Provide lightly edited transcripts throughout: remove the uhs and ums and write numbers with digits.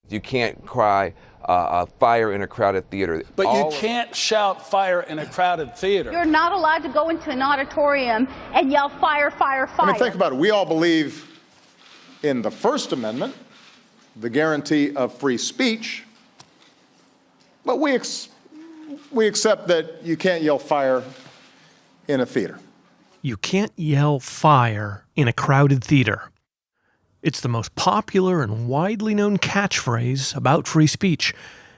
You can't cry fire in a crowded theater. But you can't shout fire in a crowded theater. You're not allowed to go into an auditorium and yell fire, fire, fire. I mean, think about it. We all believe in the First Amendment, the guarantee of free speech, but we accept that you can't yell fire in a theater. You can't yell fire in a crowded theater. It's the most popular and widely known catchphrase about free speech.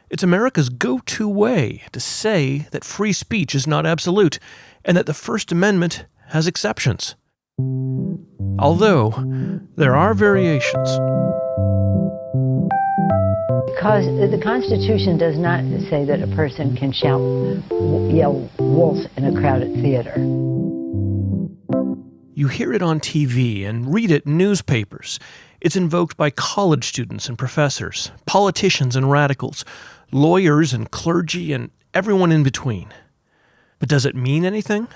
It's America's go-to way to say that free speech is not absolute and that the First Amendment has exceptions. Although, there are variations. Because the Constitution does not say that a person can yell wolf in a crowded theater. You hear it on TV and read it in newspapers. It's invoked by college students and professors, politicians and radicals, lawyers and clergy, and everyone in between. But does it mean anything?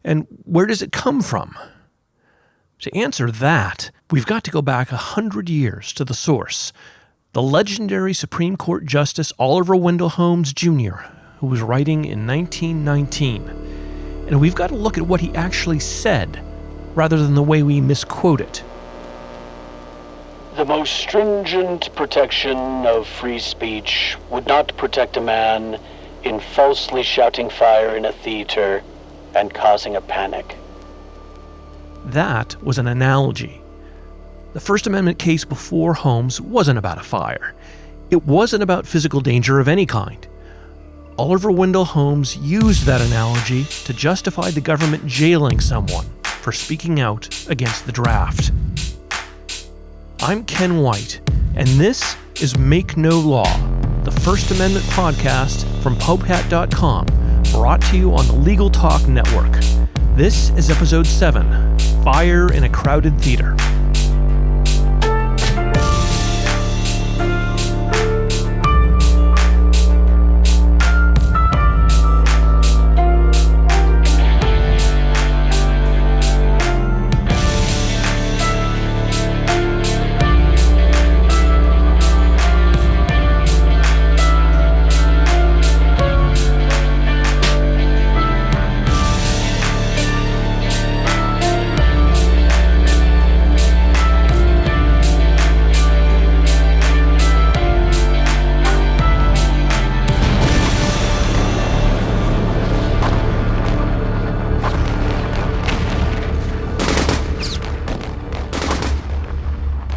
And where does it come from? To answer that, we've got to go back 100 years to the source, the legendary Supreme Court Justice Oliver Wendell Holmes, Jr., who was writing in 1919. And we've got to look at what he actually said, rather than the way we misquote it. The most stringent protection of free speech would not protect a man in falsely shouting fire in a theater and causing a panic. That was an analogy. The First Amendment case before Holmes wasn't about a fire. It wasn't about physical danger of any kind. Oliver Wendell Holmes used that analogy to justify the government jailing someone for speaking out against the draft. I'm Ken White, and this is Make No Law, the First Amendment podcast from PopeHat.com, brought to you on the Legal Talk Network. This is episode 7, Fire in a Crowded Theater.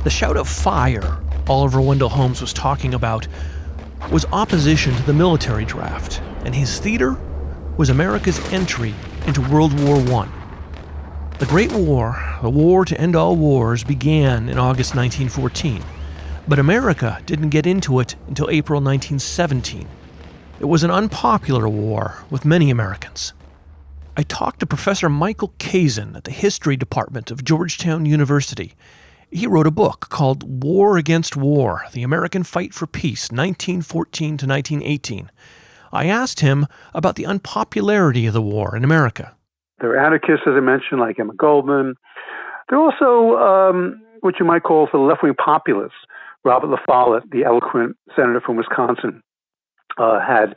The shout of fire Oliver Wendell Holmes was talking about was opposition to the military draft, and his theater was America's entry into World War I. The Great War, the war to end all wars, began in August 1914, but America didn't get into it until April 1917. It was an unpopular war with many Americans. I talked to Professor Michael Kazin at the History Department of Georgetown University. He wrote a book called War Against War, The American Fight for Peace, 1914 to 1918. I asked him about the unpopularity of the war in America. There are anarchists, as I mentioned, like Emma Goldman. There are also what you might call the left-wing populists. Robert La Follette, the eloquent senator from Wisconsin, had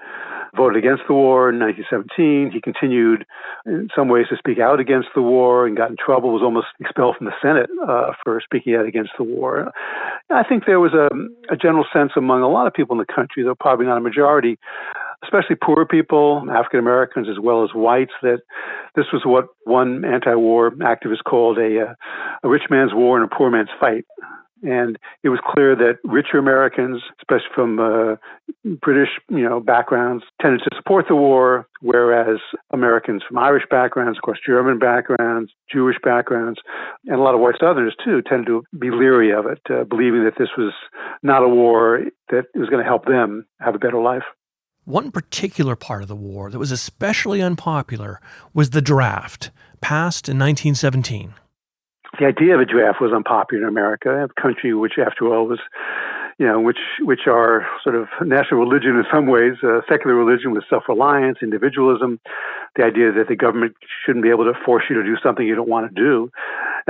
voted against the war in 1917. He continued in some ways to speak out against the war and got in trouble, was almost expelled from the Senate for speaking out against the war. I think there was a general sense among a lot of people in the country, though probably not a majority, especially poor people, African Americans as well as whites, that this was what one anti-war activist called a rich man's war and a poor man's fight. And it was clear that richer Americans, especially from British, backgrounds, tended to support the war, whereas Americans from Irish backgrounds, of course, German backgrounds, Jewish backgrounds, and a lot of white Southerners too, tended to be leery of it, believing that this was not a war that was going to help them have a better life. One particular part of the war that was especially unpopular was the draft, passed in 1917. The idea of a draft was unpopular in America, a country which, after all, was, which our sort of national religion in some ways, secular religion with self-reliance, individualism, the idea that the government shouldn't be able to force you to do something you don't want to do.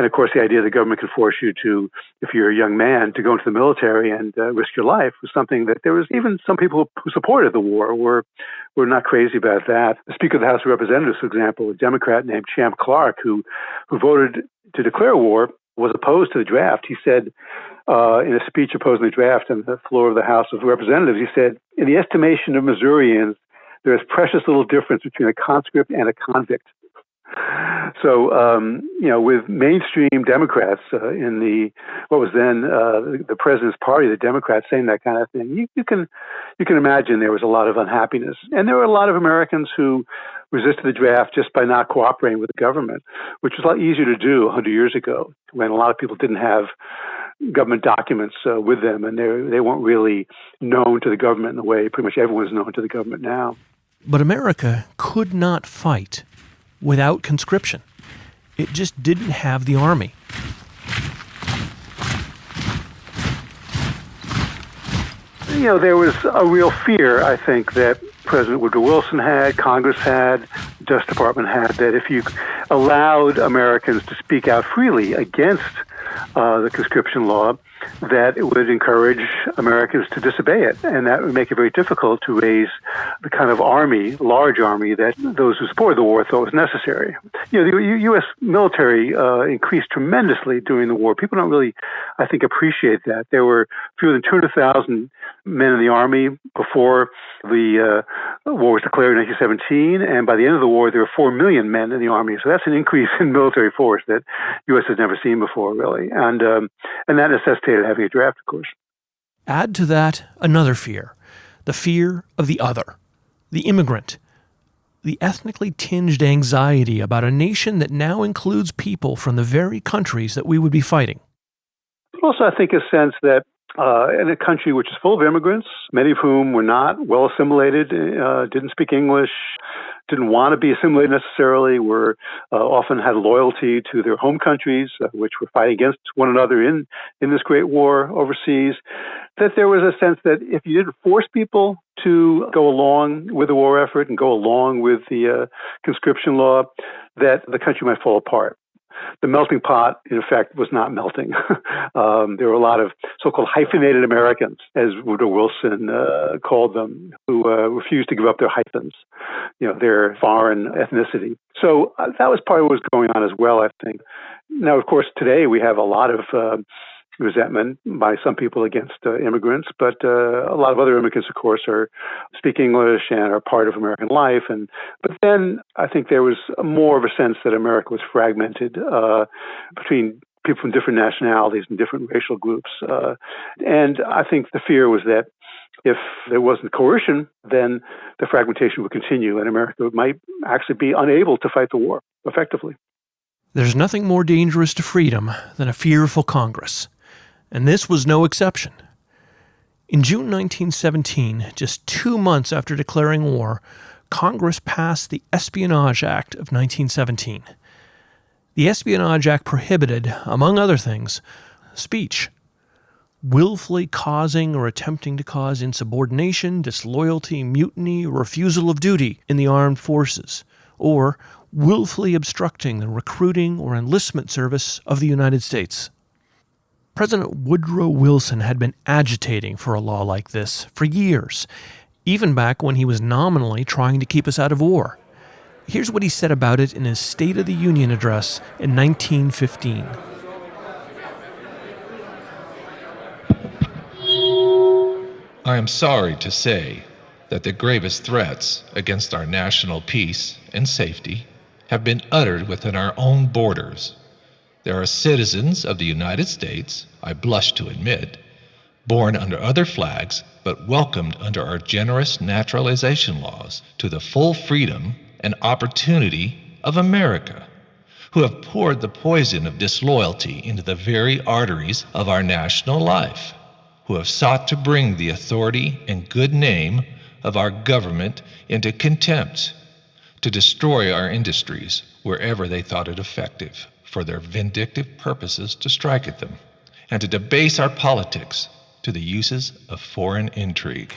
And of course, the idea the government could force you to, if you're a young man, to go into the military and risk your life was something that there was even some people who supported the war were not crazy about that. The Speaker of the House of Representatives, for example, a Democrat named Champ Clark, who voted to declare war, was opposed to the draft. He said in a speech opposing the draft on the floor of the House of Representatives, he said, "In the estimation of Missourians, there is precious little difference between a conscript and a convict." So, with mainstream Democrats in what was then the president's party, the Democrats, saying that kind of thing, you can imagine there was a lot of unhappiness, and there were a lot of Americans who resisted the draft just by not cooperating with the government, which was a lot easier to do 100 years ago, when a lot of people didn't have government documents with them, and they weren't really known to the government in the way pretty much everyone's known to the government now. But America could not fight without conscription. It just didn't have the army. There was a real fear, I think, that President Woodrow Wilson had, Congress had, the Justice Department had, that if you allowed Americans to speak out freely against the conscription law, that it would encourage Americans to disobey it, and that would make it very difficult to raise the kind of large army that those who supported the war thought was necessary. The U.S. military increased tremendously during the war. People don't really, I think, appreciate that. There were fewer than 200,000 men in the army before the war was declared in 1917, and by the end of the war, there were 4 million men in the army. So that's an increase in military force that the U.S. has never seen before, really, and that necessitated having a draft, of course. Add to that another fear, the fear of the other, the immigrant, the ethnically tinged anxiety about a nation that now includes people from the very countries that we would be fighting. But also, I think, a sense that in a country which is full of immigrants, many of whom were not well assimilated, didn't speak English, didn't want to be assimilated necessarily, were often had loyalty to their home countries, which were fighting against one another in this great war overseas, that there was a sense that if you didn't force people to go along with the war effort and go along with the conscription law, that the country might fall apart. The melting pot, in effect, was not melting. There were a lot of so-called hyphenated Americans, as Woodrow Wilson called them, who refused to give up their hyphens, their foreign ethnicity. So that was part of what was going on as well, I think. Now, of course, today we have a lot of resentment by some people against immigrants, but a lot of other immigrants, of course, speak English and are part of American life. But then I think there was more of a sense that America was fragmented between people from different nationalities and different racial groups. And I think the fear was that if there wasn't coercion, then the fragmentation would continue and America might actually be unable to fight the war effectively. There's nothing more dangerous to freedom than a fearful Congress. And this was no exception. In June 1917, just 2 months after declaring war, Congress passed the Espionage Act of 1917. The Espionage Act prohibited, among other things, speech, willfully causing or attempting to cause insubordination, disloyalty, mutiny, or refusal of duty in the armed forces, or willfully obstructing the recruiting or enlistment service of the United States. President Woodrow Wilson had been agitating for a law like this for years, even back when he was nominally trying to keep us out of war. Here's what he said about it in his State of the Union address in 1915. I am sorry to say that the gravest threats against our national peace and safety have been uttered within our own borders. There are citizens of the United States, I blush to admit, born under other flags but welcomed under our generous naturalization laws to the full freedom and opportunity of America, who have poured the poison of disloyalty into the very arteries of our national life, who have sought to bring the authority and good name of our government into contempt, to destroy our industries wherever they thought it effective for their vindictive purposes to strike at them, and to debase our politics to the uses of foreign intrigue.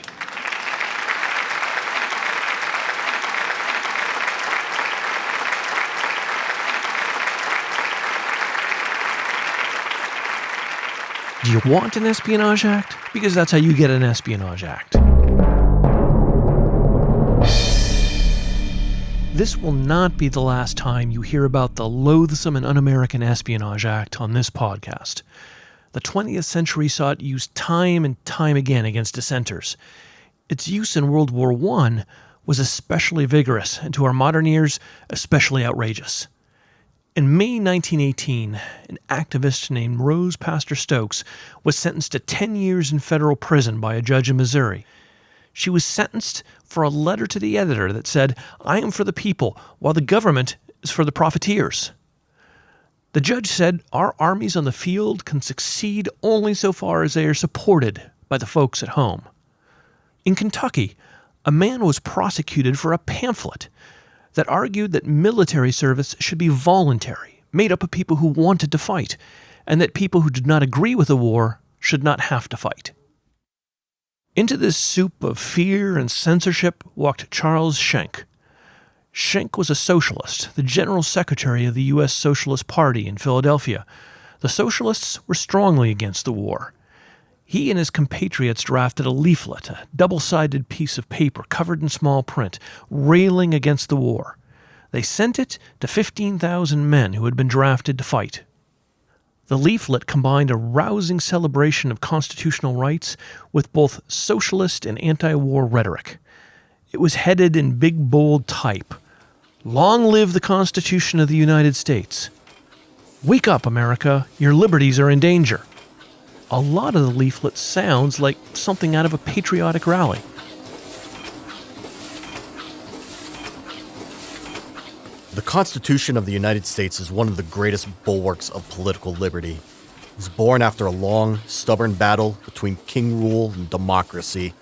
Do you want an Espionage Act? Because that's how you get an Espionage Act. This will not be the last time you hear about the loathsome and un-American Espionage Act on this podcast. The 20th century saw it used time and time again against dissenters. Its use in World War I was especially vigorous, and to our modern ears, especially outrageous. In May 1918, an activist named Rose Pastor Stokes was sentenced to 10 years in federal prison by a judge in Missouri. She was sentenced for a letter to the editor that said, "I am for the people, while the government is for the profiteers." The judge said, "Our armies on the field can succeed only so far as they are supported by the folks at home." In Kentucky, a man was prosecuted for a pamphlet that argued that military service should be voluntary, made up of people who wanted to fight, and that people who did not agree with the war should not have to fight. Into this soup of fear and censorship walked Charles Schenck. Schenck was a socialist, the general secretary of the U.S. Socialist Party in Philadelphia. The socialists were strongly against the war. He and his compatriots drafted a leaflet, a double-sided piece of paper covered in small print, railing against the war. They sent it to 15,000 men who had been drafted to fight. The leaflet combined a rousing celebration of constitutional rights with both socialist and anti-war rhetoric. It was headed in big, bold type, "Long live the Constitution of the United States. Wake up, America, your liberties are in danger." A lot of the leaflet sounds like something out of a patriotic rally. The Constitution of the United States is one of the greatest bulwarks of political liberty. It was born after a long, stubborn battle between king rule and democracy.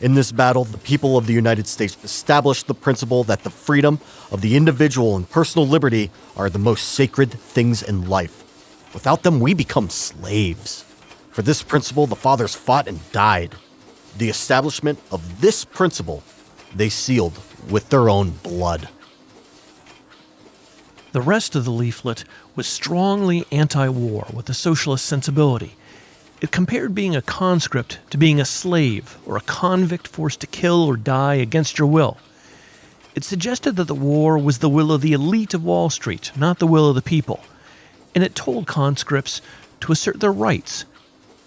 In this battle, the people of the United States established the principle that the freedom of the individual and personal liberty are the most sacred things in life. Without them, we become slaves. For this principle, the fathers fought and died. The establishment of this principle they sealed with their own blood. The rest of the leaflet was strongly anti-war with a socialist sensibility. It compared being a conscript to being a slave or a convict forced to kill or die against your will. It suggested that the war was the will of the elite of Wall Street, not the will of the people. And it told conscripts to assert their rights.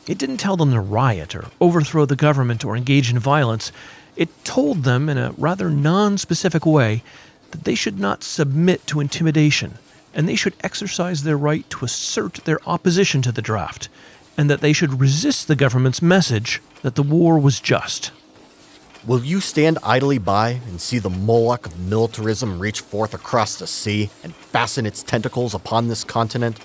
It didn't tell them to riot or overthrow the government or engage in violence. It told them in a rather non-specific way that they should not submit to intimidation, and they should exercise their right to assert their opposition to the draft, and that they should resist the government's message that the war was just. Will you stand idly by and see the Moloch of militarism reach forth across the sea and fasten its tentacles upon this continent?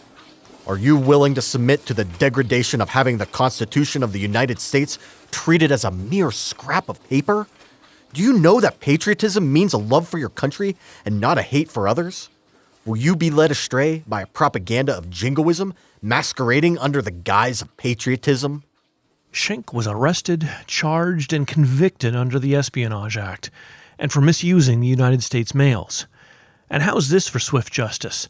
Are you willing to submit to the degradation of having the Constitution of the United States treated as a mere scrap of paper? Do you know that patriotism means a love for your country and not a hate for others? Will you be led astray by a propaganda of jingoism masquerading under the guise of patriotism? Schenck was arrested, charged, and convicted under the Espionage Act, and for misusing the United States mails. And how's this for swift justice?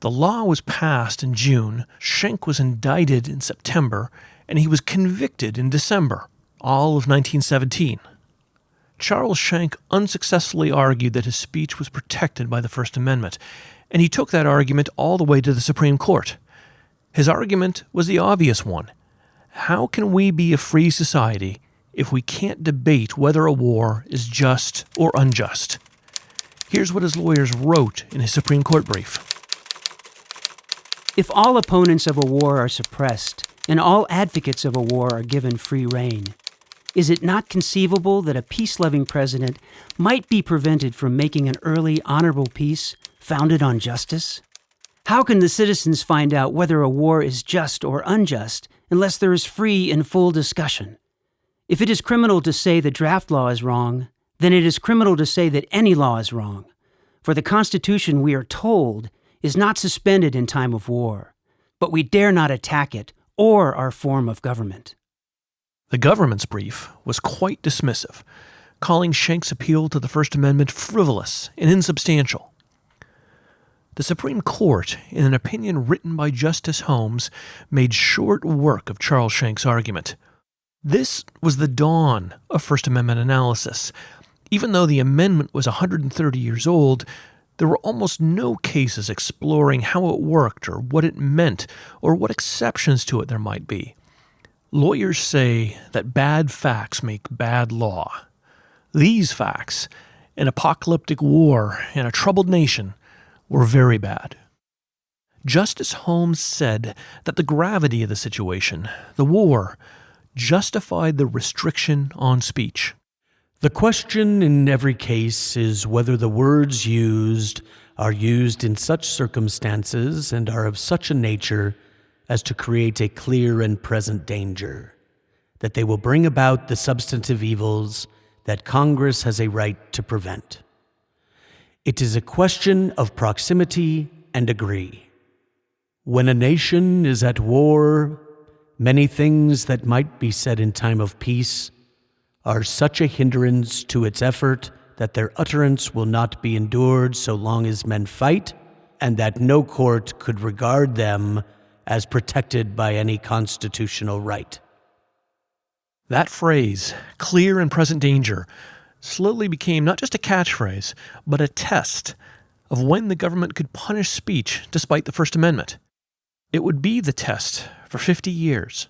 The law was passed in June, Schenck was indicted in September, and he was convicted in December, all of 1917. Charles Schenck unsuccessfully argued that his speech was protected by the First Amendment, and he took that argument all the way to the Supreme Court. His argument was the obvious one. How can we be a free society if we can't debate whether a war is just or unjust? Here's what his lawyers wrote in his Supreme Court brief. If all opponents of a war are suppressed and all advocates of a war are given free rein, is it not conceivable that a peace-loving president might be prevented from making an early, honorable peace founded on justice? How can the citizens find out whether a war is just or unjust unless there is free and full discussion? If it is criminal to say the draft law is wrong, then it is criminal to say that any law is wrong. For the Constitution, we are told, is not suspended in time of war, but we dare not attack it or our form of government. The government's brief was quite dismissive, calling Schenck's appeal to the First Amendment frivolous and insubstantial. The Supreme Court, in an opinion written by Justice Holmes, made short work of Charles Schenk's argument. This was the dawn of First Amendment analysis. Even though the amendment was 130 years old, there were almost no cases exploring how it worked or what it meant or what exceptions to it there might be. Lawyers say that bad facts make bad law. These facts, an apocalyptic war and a troubled nation, were very bad. Justice Holmes said that the gravity of the situation, the war, justified the restriction on speech. The question in every case is whether the words used are used in such circumstances and are of such a nature as to create a clear and present danger, that they will bring about the substantive evils that Congress has a right to prevent. It is a question of proximity and degree. When a nation is at war, many things that might be said in time of peace are such a hindrance to its effort that their utterance will not be endured so long as men fight, and that no court could regard them as protected by any constitutional right. That phrase, clear and present danger, slowly became not just a catchphrase, but a test of when the government could punish speech despite the First Amendment. It would be the test for 50 years.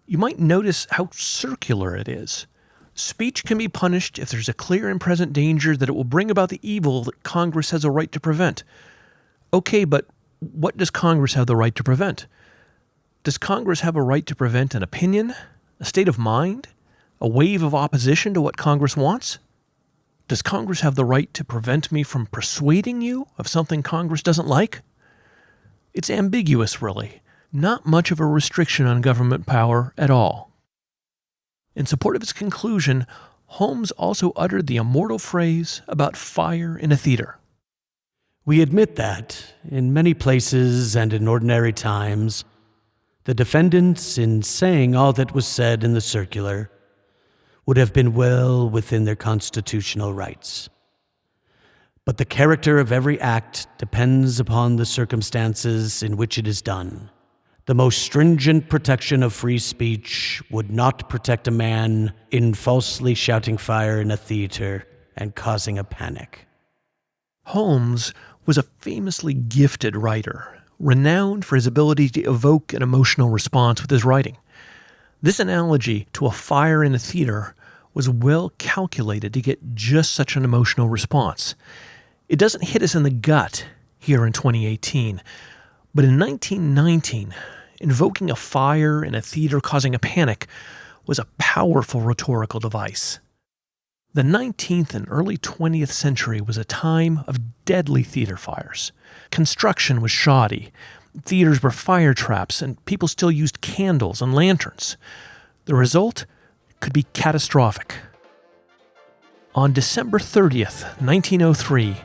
You might notice how circular it is. Speech can be punished if there's a clear and present danger that it will bring about the evil that Congress has a right to prevent. Okay, but what does Congress have the right to prevent? Does Congress have a right to prevent an opinion, a state of mind, a wave of opposition to what Congress wants? Does Congress have the right to prevent me from persuading you of something Congress doesn't like? It's ambiguous, really. Not much of a restriction on government power at all. In support of his conclusion, Holmes also uttered the immortal phrase about fire in a theater. We admit that, in many places and in ordinary times, the defendants, in saying all that was said in the circular, would have been well within their constitutional rights. But the character of every act depends upon the circumstances in which it is done. The most stringent protection of free speech would not protect a man in falsely shouting fire in a theater and causing a panic. Holmes was a famously gifted writer, renowned for his ability to evoke an emotional response with his writing. This analogy to a fire in a theater was well calculated to get just such an emotional response. It doesn't hit us in the gut here in 2018, but in 1919, invoking a fire in a theater causing a panic was a powerful rhetorical device. The 19th and early 20th century was a time of deadly theater fires. Construction was shoddy, theaters were fire traps, and people still used candles and lanterns. The result could be catastrophic. On December 30th, 1903,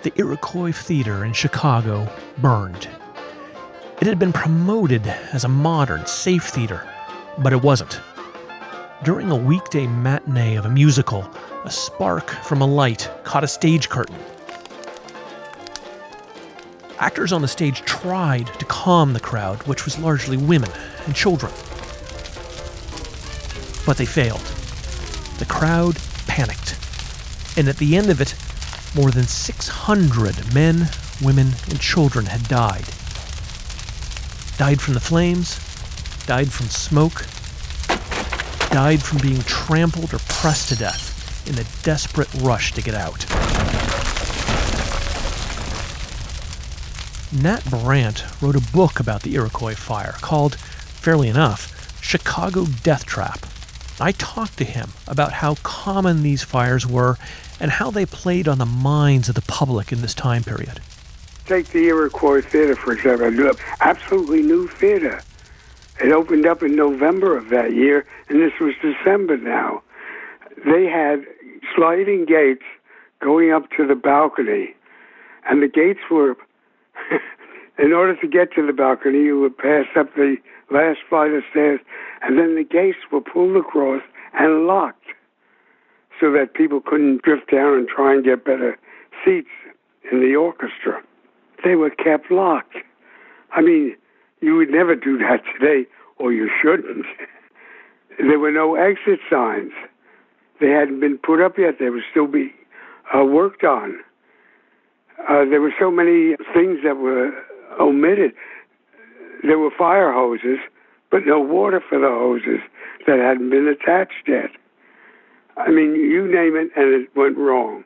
the Iroquois Theater in Chicago burned. It had been promoted as a modern, safe theater, but it wasn't. During a weekday matinee of a musical, a spark from a light caught a stage curtain. Actors on the stage tried to calm the crowd, which was largely women and children. But they failed. The crowd panicked. And at the end of it, more than 600 men, women, and children had died. Died from the flames, died from smoke, died from being trampled or pressed to death in the desperate rush to get out. Nat Brandt wrote a book about the Iroquois fire called, fairly enough, Chicago Death Trap. I talked to him about how common these fires were and how they played on the minds of the public in this time period. Take the Iroquois Theater, for example, absolutely new theater. It opened up in November of that year, and this was December now. They had sliding gates going up to the balcony, and the gates were, in order to get to the balcony, you would pass up the last flight of stairs, and then the gates were pulled across and locked so that people couldn't drift down and try and get better seats in the orchestra. they were kept locked. I mean, you would never do that today, or you shouldn't. There were no exit signs. They hadn't been put up yet. They were still being worked on. There were so many things that were omitted. There were fire hoses, but no water for the hoses that hadn't been attached yet. I mean, you name it, and it went wrong.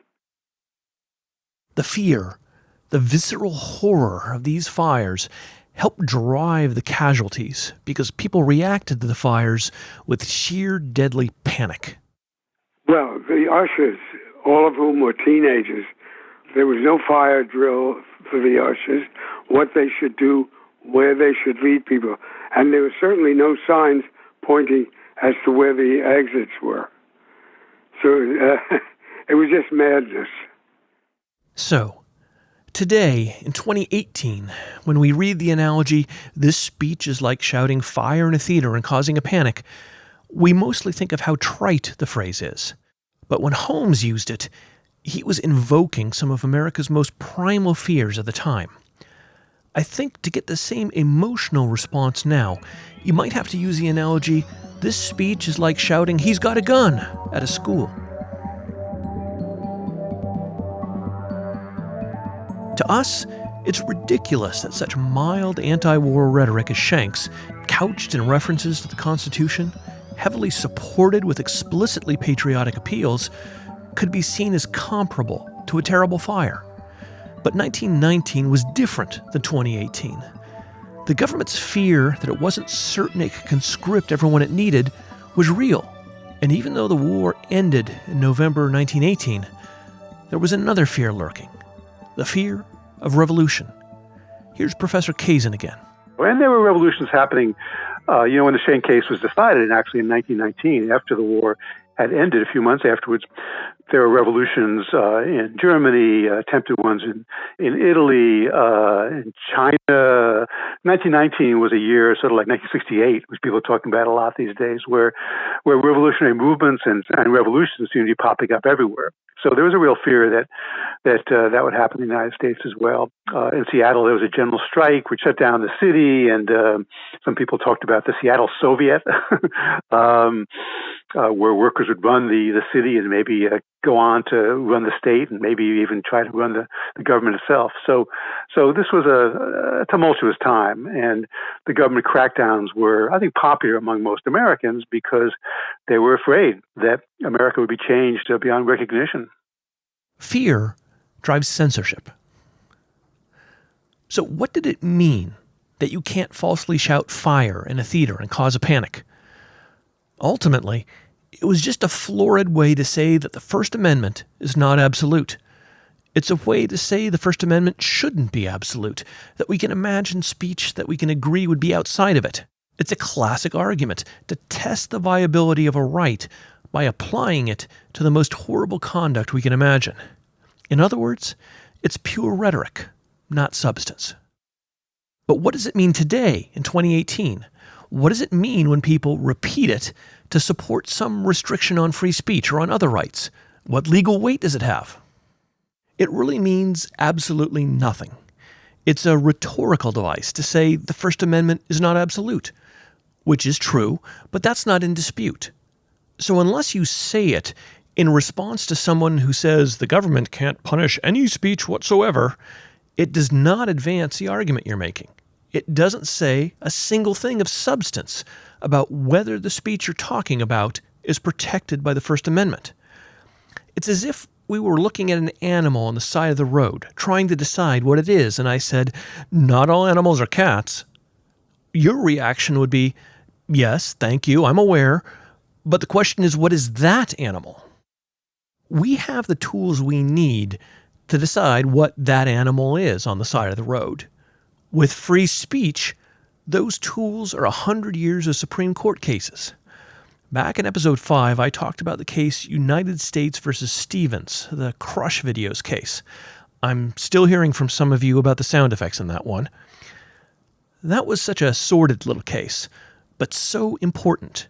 The fear, the visceral horror of these fires helped drive the casualties because people reacted to the fires with sheer deadly panic. Well, the ushers, all of whom were teenagers, there was no fire drill for the ushers, what they should do, where they should lead people. And there were certainly no signs pointing as to where the exits were. So it was just madness. So, today, in 2018, when we read the analogy, this speech is like shouting fire in a theater and causing a panic, we mostly think of how trite the phrase is. But when Holmes used it, he was invoking some of America's most primal fears at the time. I think to get the same emotional response now, you might have to use the analogy, this speech is like shouting, "He's got a gun," at a school. To us, it's ridiculous that such mild anti-war rhetoric as Shank's, couched in references to the Constitution, heavily supported with explicitly patriotic appeals, could be seen as comparable to a terrible fire. But 1919 was different than 2018. The government's fear that it wasn't certain it could conscript everyone it needed was real. And even though the war ended in November 1918, there was another fear lurking. The fear of revolution. Here's Professor Kazin again. And there were revolutions happening, when the Shank case was decided, and actually in 1919, after the war had ended a few months afterwards, there were revolutions in Germany, attempted ones in Italy, in China. 1919 was a year, sort of like 1968, which people are talking about a lot these days, where revolutionary movements and revolutions seem to be popping up everywhere. So there was a real fear that would happen in the United States as well. In Seattle, there was a general strike which shut down the city, and some people talked about the Seattle Soviet, where workers would run the city and maybe go on to run the state and maybe even try to run the government itself. So this was a tumultuous time, and the government crackdowns were, I think, popular among most Americans because they were afraid that America would be changed beyond recognition. Fear drives censorship. So what did it mean that you can't falsely shout fire in a theater and cause a panic? Ultimately, it was just a florid way to say that the First Amendment is not absolute. It's a way to say the First Amendment shouldn't be absolute, that we can imagine speech that we can agree would be outside of it. It's a classic argument to test the viability of a right by applying it to the most horrible conduct we can imagine. In other words, it's pure rhetoric, not substance. But what does it mean today, in 2018? What does it mean when people repeat it to support some restriction on free speech or on other rights? What legal weight does it have? It really means absolutely nothing. It's a rhetorical device to say the First Amendment is not absolute, which is true, but that's not in dispute. So unless you say it in response to someone who says the government can't punish any speech whatsoever, it does not advance the argument you're making. It doesn't say a single thing of substance about whether the speech you're talking about is protected by the First Amendment. It's as if we were looking at an animal on the side of the road, trying to decide what it is, and I said, "Not all animals are cats." Your reaction would be, "Yes, thank you, I'm aware, but the question is, what is that animal?" We have the tools we need to decide what that animal is on the side of the road. With free speech, those tools are 100 years of Supreme Court cases. Back in episode 5, I talked about the case United States versus Stevens, the Crush Videos case. I'm still hearing from some of you about the sound effects in that one. That was such a sordid little case, but so important.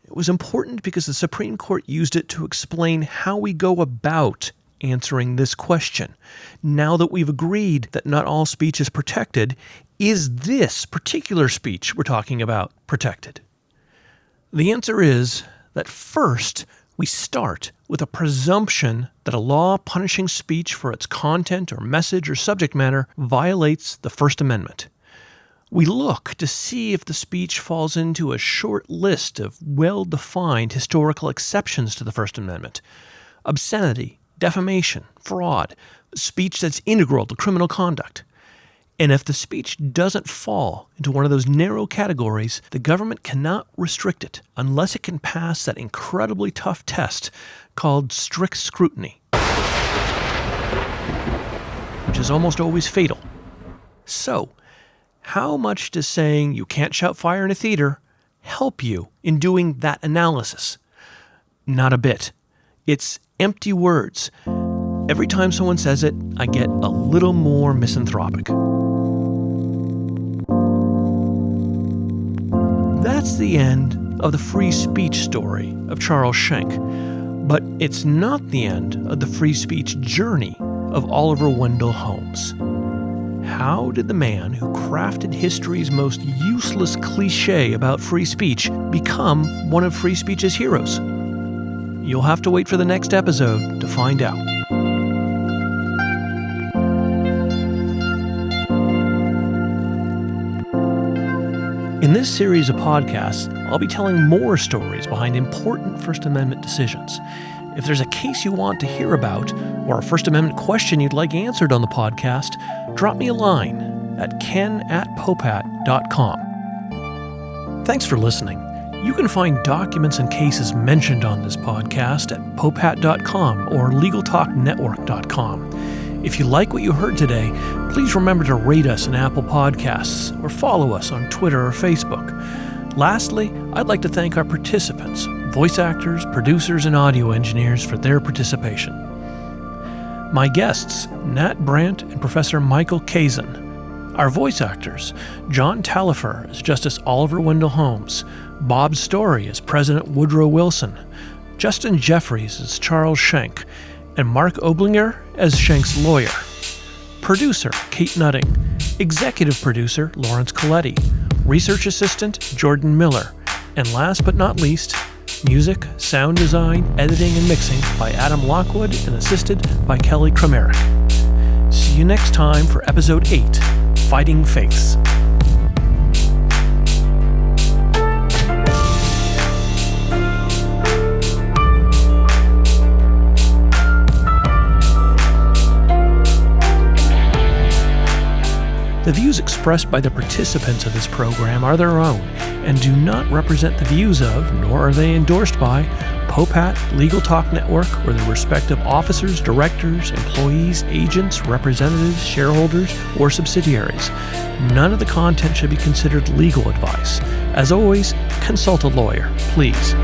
It was important because the Supreme Court used it to explain how we go about answering this question. Now that we've agreed that not all speech is protected, is this particular speech we're talking about protected? The answer is that first, we start with a presumption that a law punishing speech for its content or message or subject matter violates the First Amendment. We look to see if the speech falls into a short list of well-defined historical exceptions to the First Amendment. Obscenity, defamation, fraud, speech that's integral to criminal conduct. And if the speech doesn't fall into one of those narrow categories, the government cannot restrict it unless it can pass that incredibly tough test called strict scrutiny, which is almost always fatal. So, how much does saying you can't shout fire in a theater help you in doing that analysis? Not a bit. It's empty words. Every time someone says it, I get a little more misanthropic. That's the end of the free speech story of Charles Schenck, but it's not the end of the free speech journey of Oliver Wendell Holmes. How did the man who crafted history's most useless cliché about free speech become one of free speech's heroes? You'll have to wait for the next episode to find out. In this series of podcasts, I'll be telling more stories behind important First Amendment decisions. If there's a case you want to hear about, or a First Amendment question you'd like answered on the podcast, drop me a line at ken@popat.com. Thanks for listening. You can find documents and cases mentioned on this podcast at popat.com or legaltalknetwork.com. If you like what you heard today, please remember to rate us in Apple Podcasts or follow us on Twitter or Facebook. Lastly, I'd like to thank our participants, voice actors, producers, and audio engineers for their participation. My guests, Nat Brandt and Professor Michael Kazin. Our voice actors, John Talifer as Justice Oliver Wendell Holmes, Bob Story as President Woodrow Wilson, Justin Jeffries as Charles Schenck, and Mark Oblinger as Schenck's lawyer. Producer, Kate Nutting. Executive producer, Lawrence Coletti. Research assistant, Jordan Miller. And last but not least, music, sound design, editing, and mixing by Adam Lockwood and assisted by Kelly Kramerick. See you next time for Episode 8, Fighting Faiths. The views expressed by the participants of this program are their own and do not represent the views of, nor are they endorsed by, Popat, Legal Talk Network, or their respective officers, directors, employees, agents, representatives, shareholders, or subsidiaries. None of the content should be considered legal advice. As always, consult a lawyer, please.